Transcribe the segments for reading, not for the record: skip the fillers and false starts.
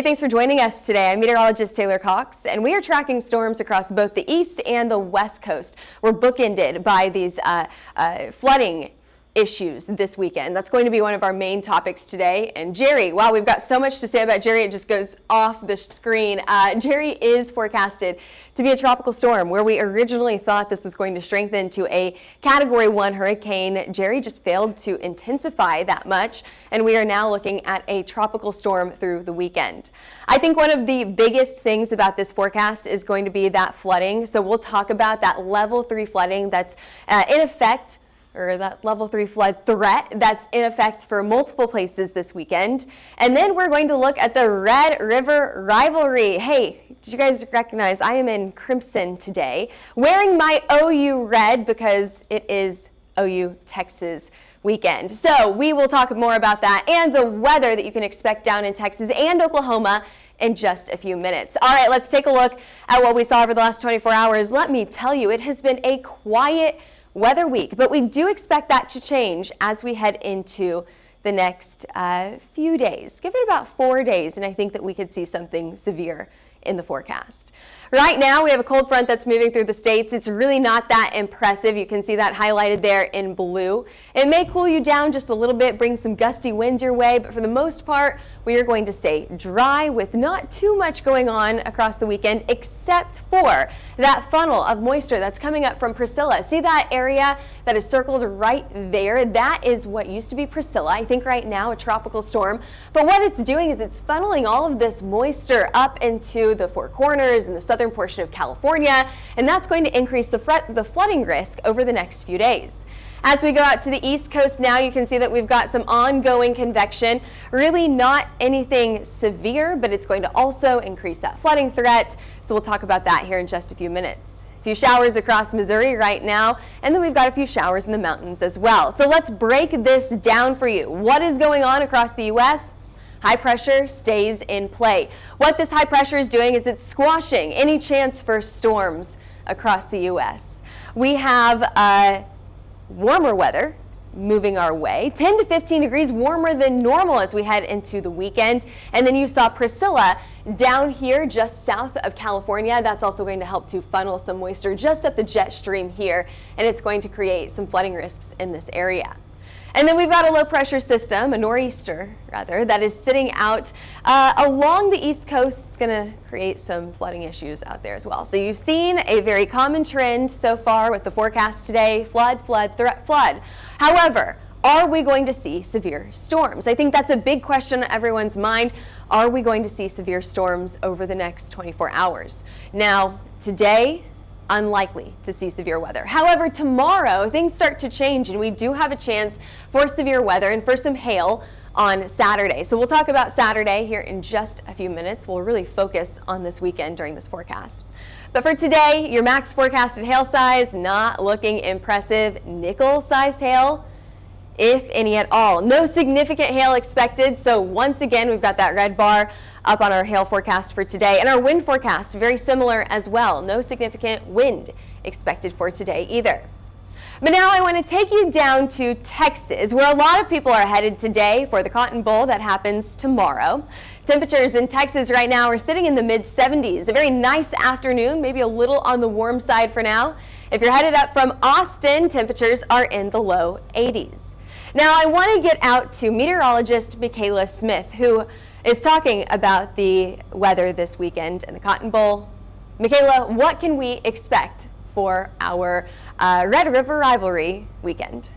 Hey, thanks for joining us today. I'm meteorologist Taylor Cox, and we are tracking storms across both the east and the west coast. We're bookended by these flooding issues this weekend. That's going to be one of our main topics today. And Jerry, wow, we've got so much to say about Jerry, it just goes off the screen. Jerry is forecasted to be a tropical storm where we originally thought this was going to strengthen to a Category 1 hurricane. Jerry just failed to intensify that much, and we are now looking at a tropical storm through the weekend. I think one of the biggest things about this forecast is going to be that flooding. So we'll talk about that level 3 flooding that's in effect, or that level 3 flood threat that's in effect for multiple places this weekend. And then we're going to look at the Red River rivalry. Hey, did you guys recognize I am in crimson today, wearing my OU red because it is OU Texas weekend. So we will talk more about that and the weather that you can expect down in Texas and Oklahoma in just a few minutes. All right, let's take a look at what we saw over the last 24 hours. Let me tell you, it has been a quiet weather week, but we do expect that to change as we head into the next few days. Give it about 4 days, and I think that we could see something severe in the forecast. Right now, we have a cold front that's moving through the states. It's really not that impressive. You can see that highlighted there in blue. It may cool you down just a little bit, bring some gusty winds your way, but for the most part, we are going to stay dry with not too much going on across the weekend, except for that funnel of moisture that's coming up from Priscilla. See that area that is circled right there? That is what used to be Priscilla. I think right now a tropical storm. But what it's doing is it's funneling all of this moisture up into the Four Corners and the southern portion of California, and that's going to increase the flooding risk over the next few days. As we go out to the east coast now, you can see that we've got some ongoing convection. Really not anything severe, but it's going to also increase that flooding threat. So we'll talk about that here in just a few minutes. A few showers across Missouri right now, and then we've got a few showers in the mountains as well. So let's break this down for you. What is going on across the U.S.? High pressure stays in play. What this high pressure is doing is it's squashing any chance for storms across the U.S. We have warmer weather moving our way, 10 to 15 degrees warmer than normal as we head into the weekend. And then you saw Priscilla down here just south of California. That's also going to help to funnel some moisture just up the jet stream here, and it's going to create some flooding risks in this area. And then we've got a low pressure system, a nor'easter rather, that is sitting out along the east coast. It's going to create some flooding issues out there as well. So you've seen a very common trend so far with the forecast today: flood, flood, threat, flood. However, are we going to see severe storms? I think that's a big question on everyone's mind. Are we going to see severe storms over the next 24 hours? Now, today, unlikely to see severe weather. However, tomorrow things start to change, and we do have a chance for severe weather and for some hail on Saturday. So we'll talk about Saturday here in just a few minutes. We'll really focus on this weekend during this forecast. But for today, your max forecasted hail size not looking impressive. Nickel-sized hail, if any at all. No significant hail expected. So once again, we've got that red bar up on our hail forecast for today, and our wind forecast very similar as well. No significant wind expected for today either. But now I want to take you down to Texas, where a lot of people are headed today for the Cotton Bowl that happens tomorrow. Temperatures in Texas right now are sitting in the mid-70s. A very nice afternoon, maybe a little on the warm side for now. If you're headed up from Austin, temperatures are in the low 80s. Now I want to get out to meteorologist Michaela Smith, who is talking about the weather this weekend and the Cotton Bowl. Michaela, what can we expect for our Red River rivalry weekend?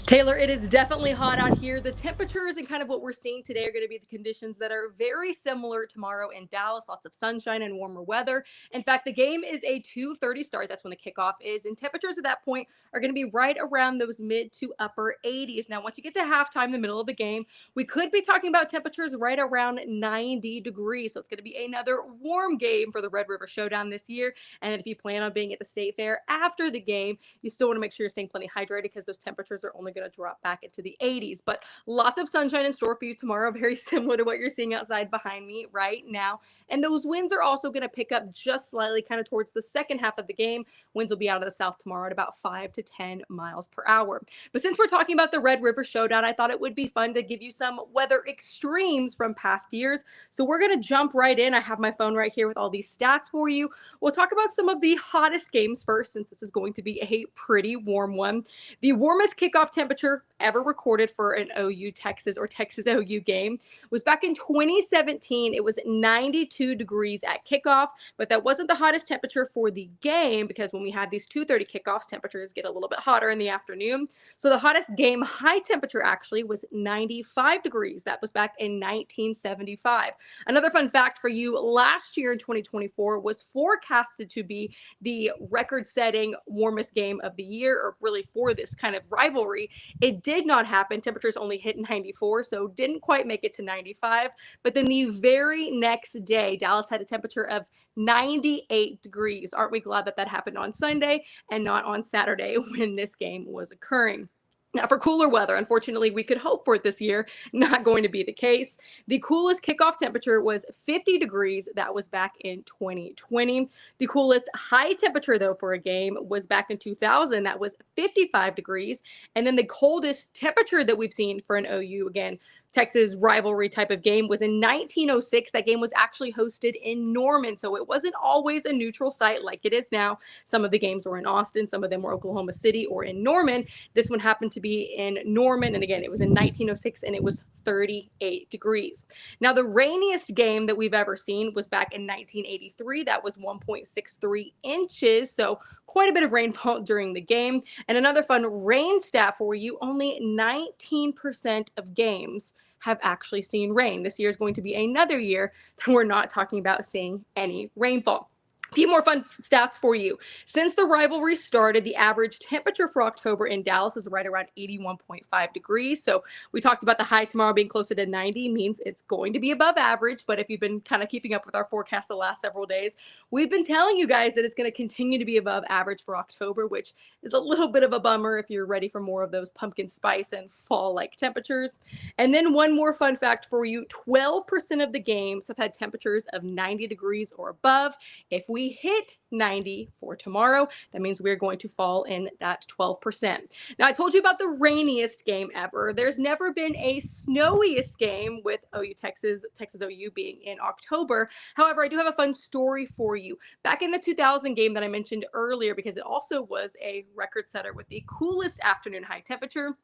Taylor, it is definitely hot out here. The temperatures and kind of what we're seeing today are going to be the conditions that are very similar tomorrow in Dallas. Lots of sunshine and warmer weather. In fact, the game is a 2:30 start. That's when the kickoff is. And temperatures at that point are going to be right around those mid to upper 80s. Now, once you get to halftime, the middle of the game, we could be talking about temperatures right around 90 degrees. So it's going to be another warm game for the Red River Showdown this year. And then if you plan on being at the State Fair after the game, you still want to make sure you're staying plenty hydrated because those temperatures are only going going to drop back into the 80s. But lots of sunshine in store for you tomorrow, very similar to what you're seeing outside behind me right now. And those winds are also going to pick up just slightly kind of towards the second half of the game. Winds will be out of the south tomorrow at about 5 to 10 miles per hour. But since we're talking about the Red River Showdown, I thought it would be fun to give you some weather extremes from past years. So we're going to jump right in. I have my phone right here with all these stats for you. We'll talk about some of the hottest games first, since this is going to be a pretty warm one. The warmest kickoff temperature ever recorded for an OU Texas or Texas OU game was back in 2017. It was 92 degrees at kickoff, but that wasn't the hottest temperature for the game, because when we have these 2:30 kickoffs, temperatures get a little bit hotter in the afternoon. So the hottest game high temperature actually was 95 degrees. That was back in 1975. Another fun fact for you, last year in 2024 was forecasted to be the record-setting warmest game of the year, or really for this kind of rivalry. It did not happen. Temperatures only hit 94, so didn't quite make it to 95. But then the very next day, Dallas had a temperature of 98 degrees. Aren't we glad that that happened on Sunday and not on Saturday when this game was occurring? Now, for cooler weather, unfortunately, we could hope for it this year. Not going to be the case. The coolest kickoff temperature was 50 degrees. That was back in 2020. The coolest high temperature, though, for a game was back in 2000. That was 55 degrees. And then the coldest temperature that we've seen for an OU, again, Texas rivalry type of game, was in 1906. That game was actually hosted in Norman, so it wasn't always a neutral site like it is now. Some of the games were in Austin, some of them were Oklahoma City or in Norman. This one happened to be in Norman, and again, it was in 1906, and it was 38 degrees. Now, the rainiest game that we've ever seen was back in 1983. That was 1.63 inches, so quite a bit of rainfall during the game. And another fun rain stat for you, only 19% of games have actually seen rain. This year is going to be another year that we're not talking about seeing any rainfall. A few more fun stats for you. Since the rivalry started, the average temperature for October in Dallas is right around 81.5 degrees. So we talked about the high tomorrow being closer to 90, means it's going to be above average. But if you've been kind of keeping up with our forecast the last several days, we've been telling you guys that it's going to continue to be above average for October, which is a little bit of a bummer if you're ready for more of those pumpkin spice and fall-like temperatures. And then one more fun fact for you, 12% of the games have had temperatures of 90 degrees or above. If we hit 90 for tomorrow, that means we're going to fall in that 12%. Now, I told you about the rainiest game ever. There's never been a snowiest game with OU Texas OU being in October. However, I do have a fun story for you. Back in the 2000 game that I mentioned earlier, because it also was a record setter with the coolest afternoon high temperature,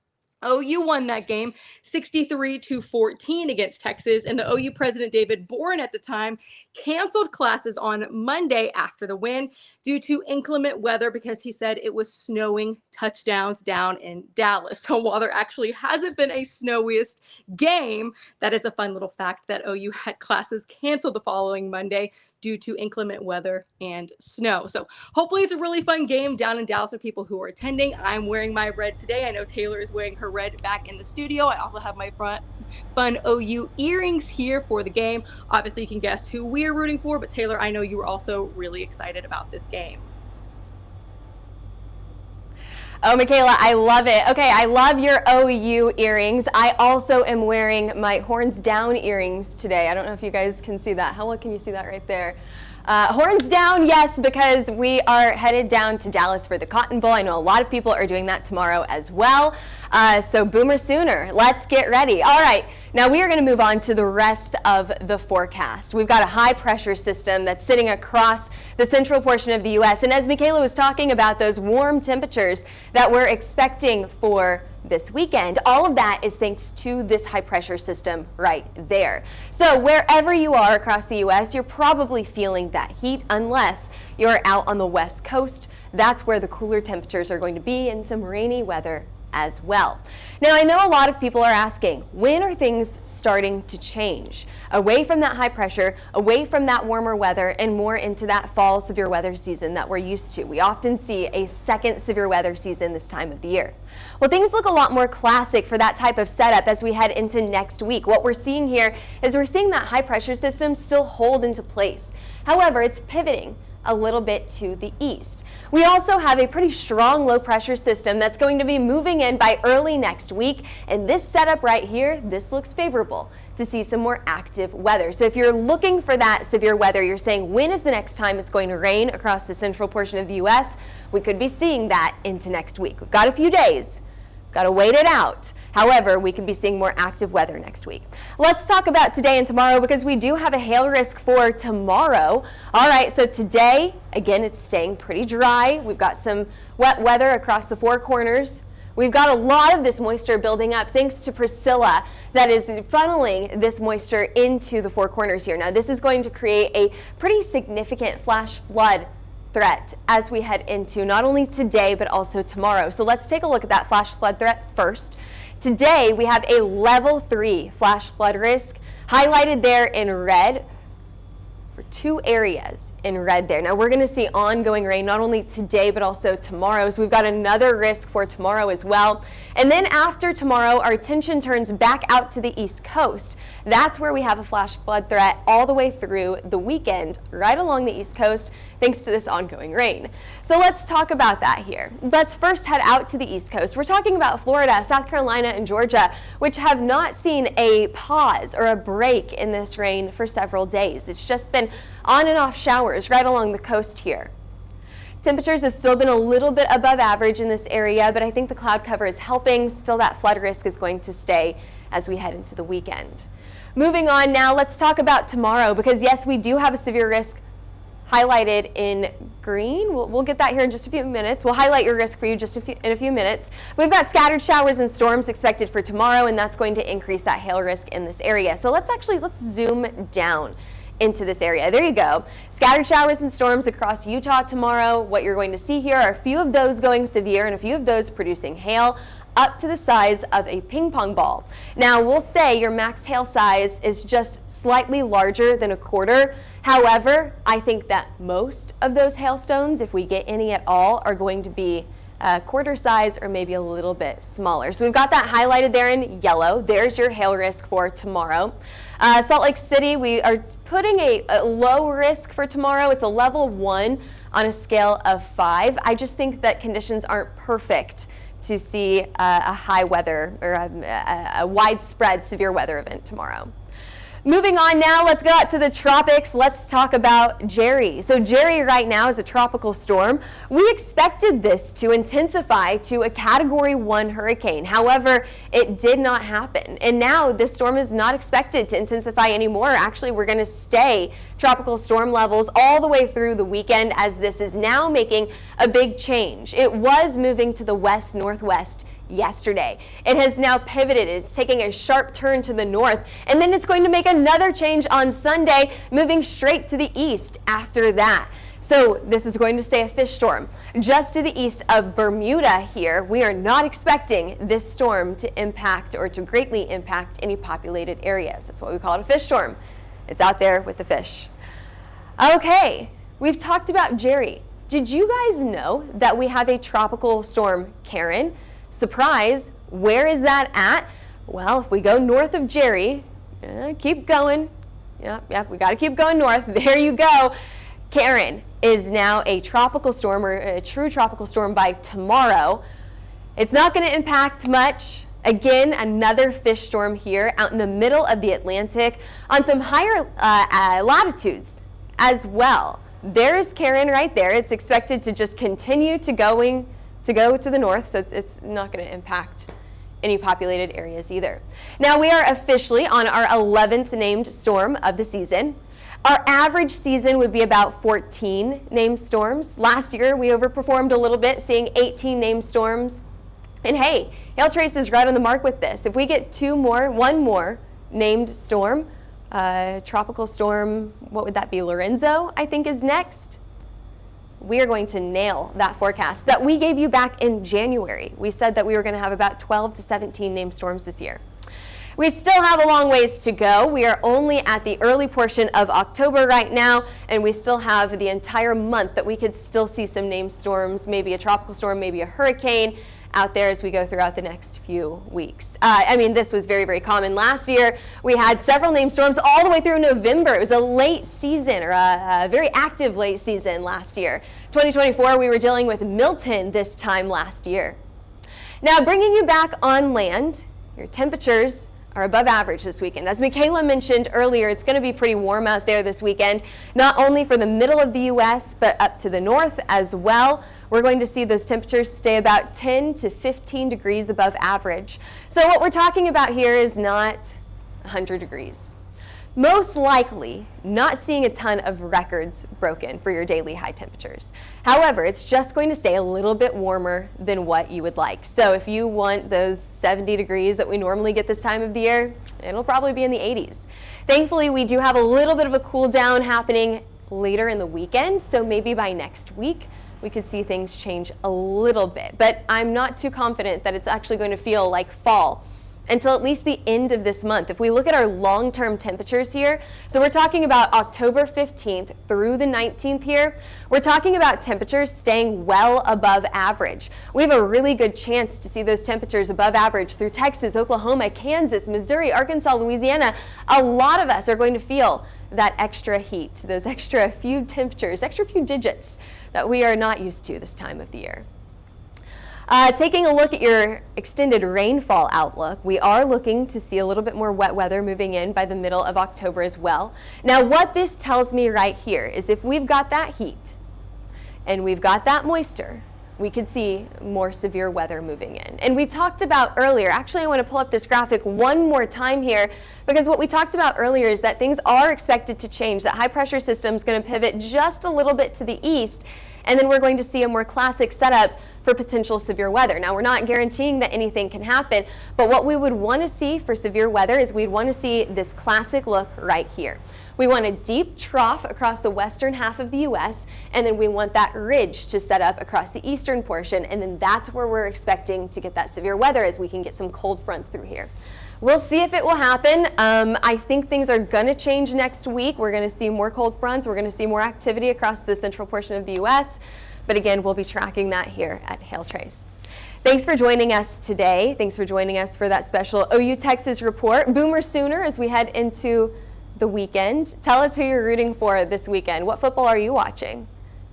OU won that game 63-14 against Texas, and the OU president David Boren at the time canceled classes on Monday after the win due to inclement weather, because he said it was snowing touchdowns down in Dallas. So while there actually hasn't been a snowiest game, that is a fun little fact that OU had classes canceled the following Monday due to inclement weather and snow. So hopefully it's a really fun game down in Dallas for people who are attending. I'm wearing my red today. I know Taylor is wearing her red back in the studio. I also have my fun OU earrings here for the game. Obviously you can guess who we're rooting for, but Taylor, I know you were also really excited about this game. Oh, Michaela, I love it. Okay, I love your OU earrings. I also am wearing my horns down earrings today. I don't know if you guys can see that. How well can you see that right there? Horns down, yes, because we are headed down to Dallas for the Cotton Bowl. I know a lot of people are doing that tomorrow as well. So Boomer Sooner, let's get ready. All right, now we are going to move on to the rest of the forecast. We've got a high pressure system that's sitting across the central portion of the U.S. And as Michaela was talking about those warm temperatures that we're expecting for this weekend, all of that is thanks to this high pressure system right there. So wherever you are across the U.S., you're probably feeling that heat unless you're out on the west coast. That's where the cooler temperatures are going to be and some rainy weather as well. Now, I know a lot of people are asking, when are things starting to change? Away from that high pressure, away from that warmer weather, and more into that fall severe weather season that we're used to. We often see a second severe weather season this time of the year. Well, things look a lot more classic for that type of setup as we head into next week. What we're seeing here is we're seeing that high pressure system still hold into place. However, it's pivoting a little bit to the east. We also have a pretty strong low pressure system that's going to be moving in by early next week. And this setup right here, this looks favorable to see some more active weather. So if you're looking for that severe weather, you're saying when is the next time it's going to rain across the central portion of the U.S., we could be seeing that into next week. We've got a few days, got to wait it out. However, we could be seeing more active weather next week. Let's talk about today and tomorrow because we do have a hail risk for tomorrow. All right, so today, again, it's staying pretty dry. We've got some wet weather across the four corners. We've got a lot of this moisture building up thanks to Priscilla that is funneling this moisture into the four corners here. Now, this is going to create a pretty significant flash flood threat as we head into not only today but also tomorrow. So let's take a look at that flash flood threat first. Today, we have a level 3 flash flood risk highlighted there in red for 2 areas in red there. Now we're going to see ongoing rain not only today but also tomorrow. So we've got another risk for tomorrow as well. And then after tomorrow, our attention turns back out to the east coast. That's where we have a flash flood threat all the way through the weekend, right along the east coast, thanks to this ongoing rain. So let's talk about that here. Let's first head out to the east coast. We're talking about Florida, South Carolina, and Georgia, which have not seen a pause or a break in this rain for several days. It's just been on and off showers right along the coast here. Temperatures have still been a little bit above average in this area, but I think the cloud cover is helping. Still, that flood risk is going to stay as we head into the weekend. Moving on now, let's talk about tomorrow because yes, we do have a severe risk highlighted in green. We'll get that here in just a few minutes. We'll highlight your risk for you just in a few minutes. We've got scattered showers and storms expected for tomorrow, and that's going to increase that hail risk in this area. So let's zoom down into this area. There you go. Scattered showers and storms across Utah tomorrow. What you're going to see here are a few of those going severe and a few of those producing hail up to the size of a ping pong ball. Now we'll say your max hail size is just slightly larger than a quarter. However, I think that most of those hailstones, if we get any at all, are going to be quarter size or maybe a little bit smaller. So we've got that highlighted there in yellow. There's your hail risk for tomorrow. Salt Lake City, we are putting a low risk for tomorrow. It's a level 1 on a scale of 5. I just think that conditions aren't perfect to see a high weather or a widespread severe weather event tomorrow. Moving on now, let's go out to the tropics. Let's talk about Jerry. So Jerry right now is a tropical storm. We expected this to intensify to a Category 1 hurricane. However, it did not happen. And now this storm is not expected to intensify anymore. Actually, we're going to stay tropical storm levels all the way through the weekend as this is now making a big change. It was moving to the west-northwest yesterday. It has now pivoted. It's taking a sharp turn to the north, and then it's going to make another change on Sunday, moving straight to the east after that. So this is going to stay a fish storm. Just to the east of Bermuda here, we are not expecting this storm to impact or to greatly impact any populated areas. That's why we call it a fish storm. It's out there with the fish. Okay, we've talked about Jerry. Did you guys know that we have a tropical storm, Karen? Surprise, where is that at? Well, if we go north of Jerry, keep going. Yep, we got to keep going north. There you go. Karen is now a tropical storm or a true tropical storm by tomorrow. It's not going to impact much. Again, another fish storm here out in the middle of the Atlantic on some higher latitudes as well. There's Karen right there. It's expected to just continue to go to the north, so it's not going to impact any populated areas either. Now we are officially on our 11th named storm of the season. Our average season would be about 14 named storms. Last year we overperformed a little bit, seeing 18 named storms. And hey, HailTrace is right on the mark with this. If we get one more named storm, tropical storm, what would that be? Lorenzo, I think, is next. We are going to nail that forecast that we gave you back in January. We said that we were going to have about 12 to 17 named storms this year. We still have a long ways to go. We are only at the early portion of October right now, and we still have the entire month that we could still see some named storms, maybe a tropical storm, maybe a hurricane, out there as we go throughout the next few weeks. I mean, this was very, very common. Last year, we had several named storms all the way through November. It was a late season, or a very active late season last year. 2024, we were dealing with Milton this time last year. Now, bringing you back on land, your temperatures are above average this weekend. As Michaela mentioned earlier, it's going to be pretty warm out there this weekend, not only for the middle of the U.S., but up to the north as well. We're going to see those temperatures stay about 10 to 15 degrees above average. So what we're talking about here is not 100 degrees. Most likely not seeing a ton of records broken for your daily high temperatures. However, it's just going to stay a little bit warmer than what you would like. So if you want those 70 degrees that we normally get this time of the year, it'll probably be in the 80s. Thankfully, we do have a little bit of a cool down happening later in the weekend, so maybe by next week, we could see things change a little bit. But I'm not too confident that it's actually going to feel like fall until at least the end of this month. If we look at our long-term temperatures here, so we're talking about October 15th through the 19th here, we're talking about temperatures staying well above average. We have a really good chance to see those temperatures above average through Texas, Oklahoma, Kansas, Missouri, Arkansas, Louisiana. A lot of us are going to feel that extra heat, those extra few temperatures, extra few digits that we are not used to this time of the year. Taking a look at your extended rainfall outlook, we are looking to see a little bit more wet weather moving in by the middle of October as well. Now, what this tells me right here is if we've got that heat and we've got that moisture, we could see more severe weather moving in. And we talked about earlier, actually I want to pull up this graphic one more time here, because what we talked about earlier is that things are expected to change. That high pressure system is going to pivot just a little bit to the east, and then we're going to see a more classic setup for potential severe weather. Now, we're not guaranteeing that anything can happen, but what we would want to see for severe weather is we'd want to see this classic look right here. We want a deep trough across the western half of the U.S., and then we want that ridge to set up across the eastern portion, and then that's where we're expecting to get that severe weather as we can get some cold fronts through here. We'll see if it will happen. I think things are going to change next week. We're going to see more cold fronts. We're going to see more activity across the central portion of the U.S., but again, we'll be tracking that here at HailTrace. Thanks for joining us today. Thanks for joining us for that special OU Texas report. Boomer Sooner as we head into the weekend. Tell us who you're rooting for this weekend. What football are you watching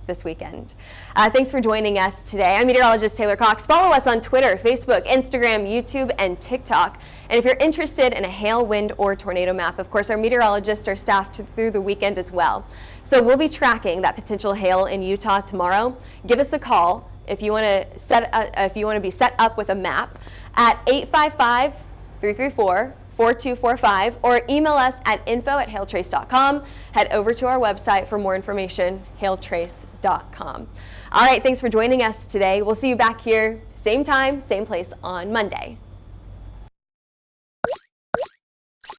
this weekend? Thanks for joining us today. I'm meteorologist Taylor Cox. Follow us on Twitter, Facebook, Instagram, YouTube, and TikTok. And if you're interested in a hail, wind, or tornado map, of course, our meteorologists are staffed through the weekend as well. So we'll be tracking that potential hail in Utah tomorrow. Give us a call if you want to be set up with a map at 855-334-4245, or email us at info@hailtrace.com. Head over to our website for more information, hailtrace.com. All right, thanks for joining us today. We'll see you back here, same time, same place on Monday.